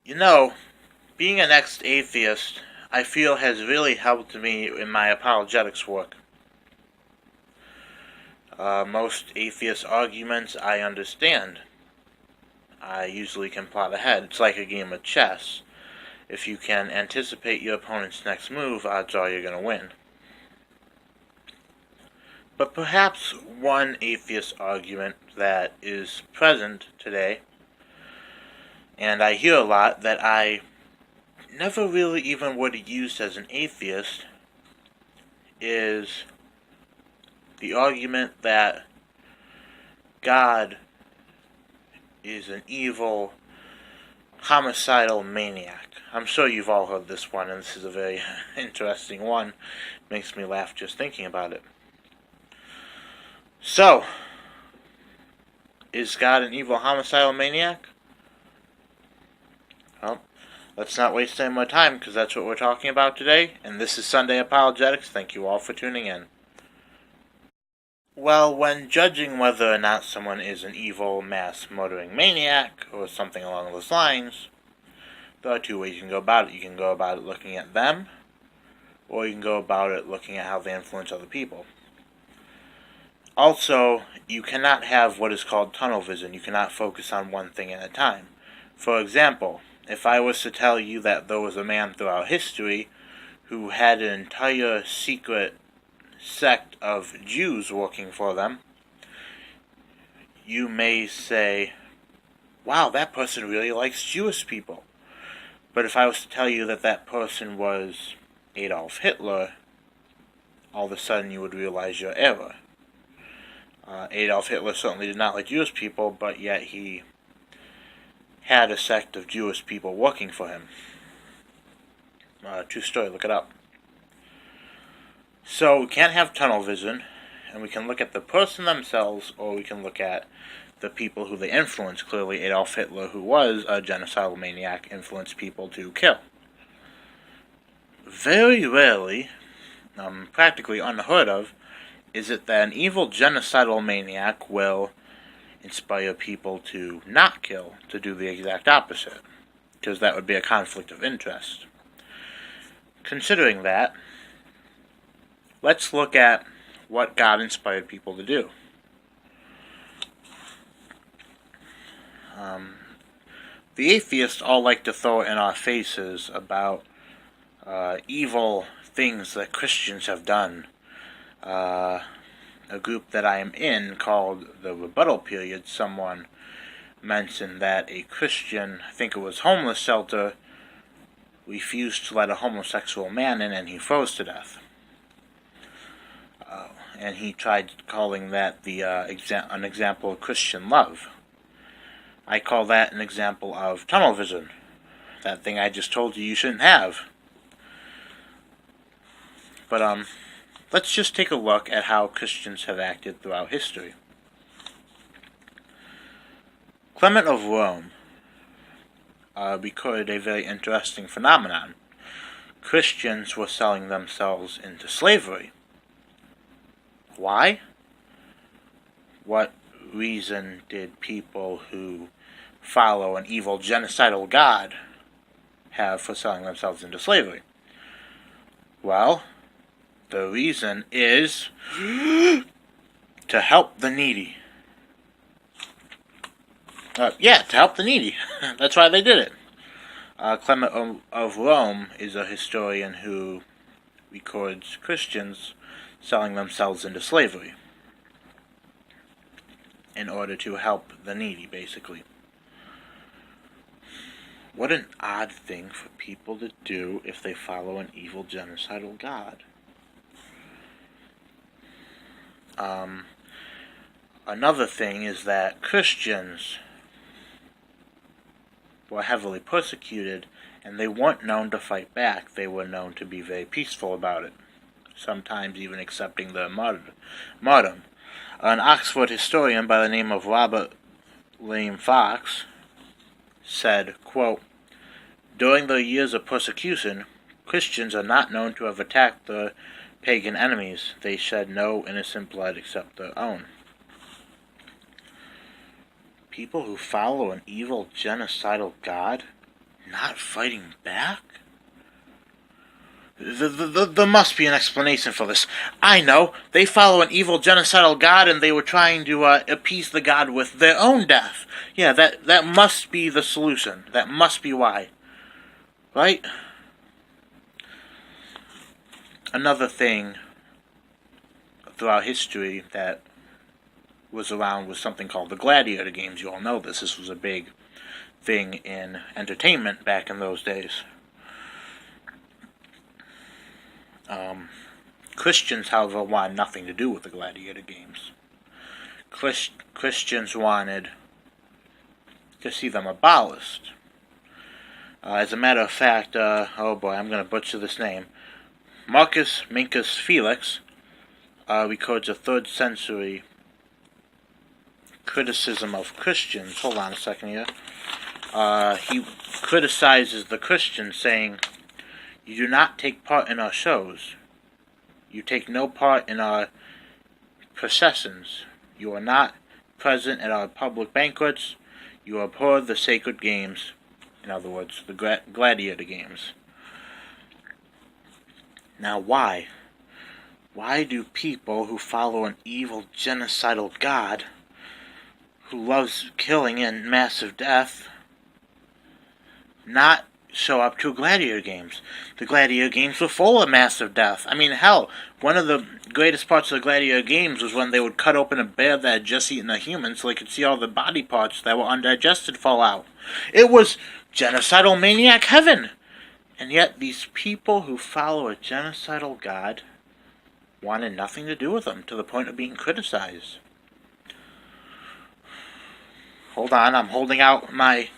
You know, being an ex-atheist, I feel has really helped me in my apologetics work. Most atheist arguments I understand. I usually can plot ahead. It's like a game of chess. If you can anticipate your opponent's next move, odds are you're going to win. But perhaps one atheist argument that is present today, and I hear a lot, that I never really even would have used as an atheist, is the argument that God is an evil, homicidal maniac. I'm sure you've all heard this one, and this is a very interesting one. Makes me laugh just thinking about it. So, is God an evil, homicidal maniac? Well, let's not waste any more time, because that's what we're talking about today, and this is Sunday Apologetics. Thank you all for tuning in. Well, when judging whether or not someone is an evil, mass-murdering maniac, or something along those lines, there are two ways you can go about it. You can go about it looking at them, or you can go about it looking at how they influence other people. Also, you cannot have what is called tunnel vision. You cannot focus on one thing at a time. For example, if I was to tell you that there was a man throughout history who had an entire secret sect of Jews working for them, you may say, wow, that person really likes Jewish people. But if I was to tell you that that person was Adolf Hitler, all of a sudden you would realize your error. Adolf Hitler certainly did not like Jewish people, but yet he had a sect of Jewish people working for him. True story, look it up. So we can't have tunnel vision, and we can look at the person themselves, or we can look at the people who they influence. Clearly, Adolf Hitler, who was a genocidal maniac, influenced people to kill. Very rarely, practically unheard of, is it that an evil genocidal maniac will inspire people to not kill, to do the exact opposite, because that would be a conflict of interest. Considering that, let's look at what God inspired people to do. The atheists all like to throw it in our faces about evil things that Christians have done. A group that I am in called the Rebuttal Period, someone mentioned that a Christian, I think it was homeless shelter, refused to let a homosexual man in and he froze to death. And he tried calling that an example of Christian love. I call that an example of tunnel vision. That thing I just told you shouldn't have. But let's just take a look at how Christians have acted throughout history. Clement of Rome recorded a very interesting phenomenon. Christians were selling themselves into slavery. Why? What reason did people who follow an evil genocidal god have for selling themselves into slavery? Well, the reason is to help the needy. To help the needy. That's why they did it. Clement of Rome is a historian who records Christians selling themselves into slavery in order to help the needy, basically. What an odd thing for people to do if they follow an evil genocidal god. Another thing is that Christians were heavily persecuted, and they weren't known to fight back. They were known to be very peaceful about it, sometimes even accepting their martyrdom. An Oxford historian by the name of Robert Lame Fox said, quote, "During the years of persecution, Christians are not known to have attacked their pagan enemies. They shed no innocent blood except their own." People who follow an evil genocidal god not fighting back? There must be an explanation for this. I know. They follow an evil genocidal god, and they were trying to appease the god with their own death. Yeah, that must be the solution. That must be why. Right? Another thing throughout history that was around was something called the gladiator games. You all know this. This was a big thing in entertainment back in those days. Christians, however, wanted nothing to do with the gladiator games. Christians wanted to see them abolished. As a matter of fact, oh boy, I'm going to butcher this name. Marcus Minkus Felix records a 3rd century criticism of Christians. Hold on a second here. He criticizes the Christians, saying, "You do not take part in our shows. You take no part in our processions. You are not present at our public banquets. You abhor the sacred games." In other words, the gladiator games. Now why? Why do people who follow an evil genocidal god, who loves killing and massive death, not show up to gladiator games? The gladiator games were full of massive death. I mean, hell, one of the greatest parts of the gladiator games was when they would cut open a bear that had just eaten a human so they could see all the body parts that were undigested fall out. It was genocidal maniac heaven. And yet these people who follow a genocidal god wanted nothing to do with them, to the point of being criticized. Hold on, I'm holding out my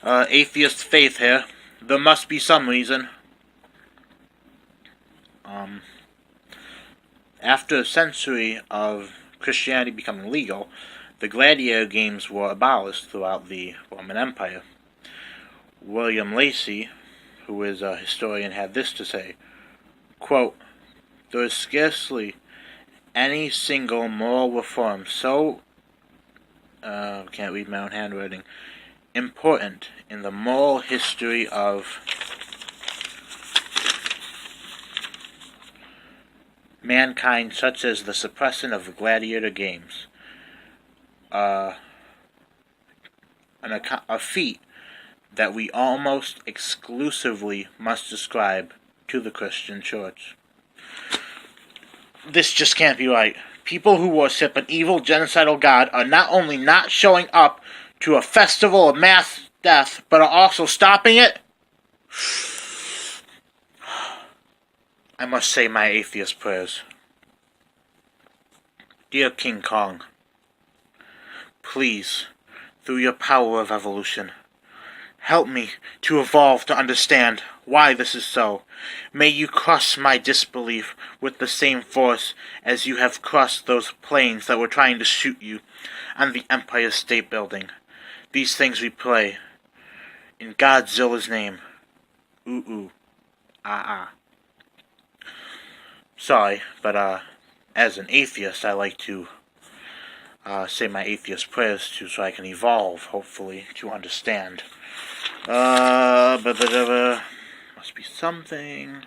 atheist faith here. There must be some reason. After a century of Christianity becoming legal, the gladiator games were abolished throughout the Roman Empire. William Lacy, who is a historian, had this to say, quote, "There is scarcely any single moral reform so, can't read my own handwriting, important in the moral history of mankind, such as the suppression of the gladiator games. A feat that we almost exclusively must ascribe to the Christian Church." This just can't be right. People who worship an evil genocidal god are not only not showing up to a festival of mass death, but are also stopping it? I must say my atheist prayers. Dear King Kong, please, through your power of evolution, help me to evolve to understand why this is so. May you crush my disbelief with the same force as you have crushed those planes that were trying to shoot you on the Empire State Building. These things we pray. In Godzilla's name. Ooh ooh. Ah ah. Sorry, but as an atheist, I like to say my atheist prayers too, so I can evolve, hopefully, to understand. Must be something.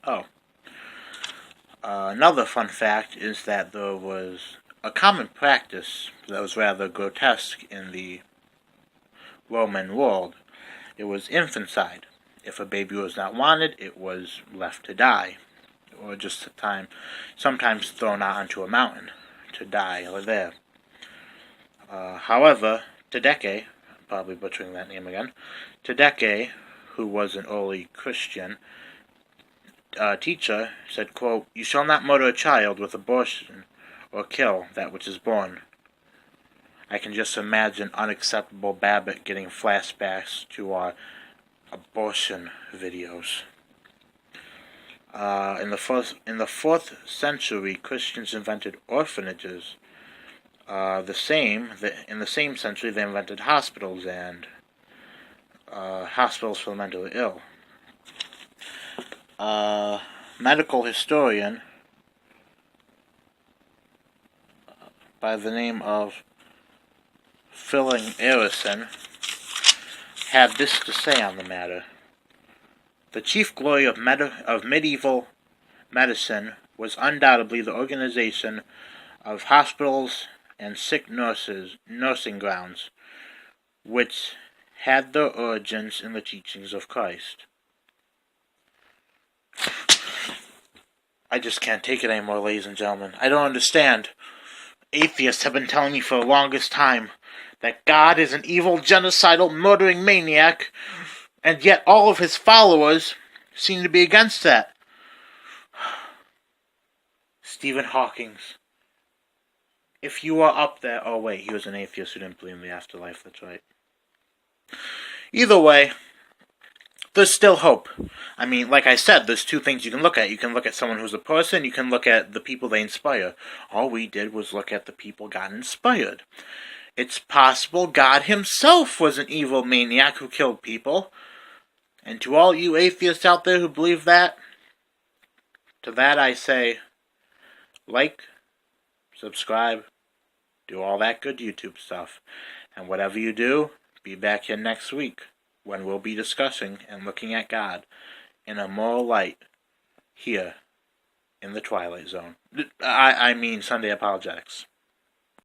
Oh. Another fun fact is that there was a common practice that was rather grotesque in the Roman world. It was infanticide. If a baby was not wanted, it was left to die, or just sometimes thrown out onto a mountain to die or there. However, Tadeke, probably butchering that name again, Tadeke, who was an early Christian teacher, said, quote, "You shall not murder a child with abortion or kill that which is born." I can just imagine unacceptable Babbitt getting flashbacks to our abortion videos. In the 4th century, Christians invented orphanages. In the same century, they invented hospitals and hospitals for the mentally ill. Medical historian by the name of Philling Arison had this to say on the matter. The chief glory of medieval medicine was undoubtedly the organization of hospitals and sick nursing grounds, which had their origins in the teachings of Christ. I just can't take it anymore, ladies and gentlemen. I don't understand. Atheists have been telling me for the longest time that God is an evil, genocidal, murdering maniac, and yet all of his followers seem to be against that. Stephen Hawking. If you are up there... Oh, wait, he was an atheist who didn't believe in the afterlife. That's right. Either way, there's still hope. I mean, like I said, there's two things you can look at. You can look at someone who's a person. You can look at the people they inspire. All we did was look at the people God inspired. It's possible God himself was an evil maniac who killed people. And to all you atheists out there who believe that, to that I say, like, subscribe, do all that good YouTube stuff. And whatever you do, be back here next week when we'll be discussing and looking at God in a moral light here in the Twilight Zone. I mean Sunday Apologetics.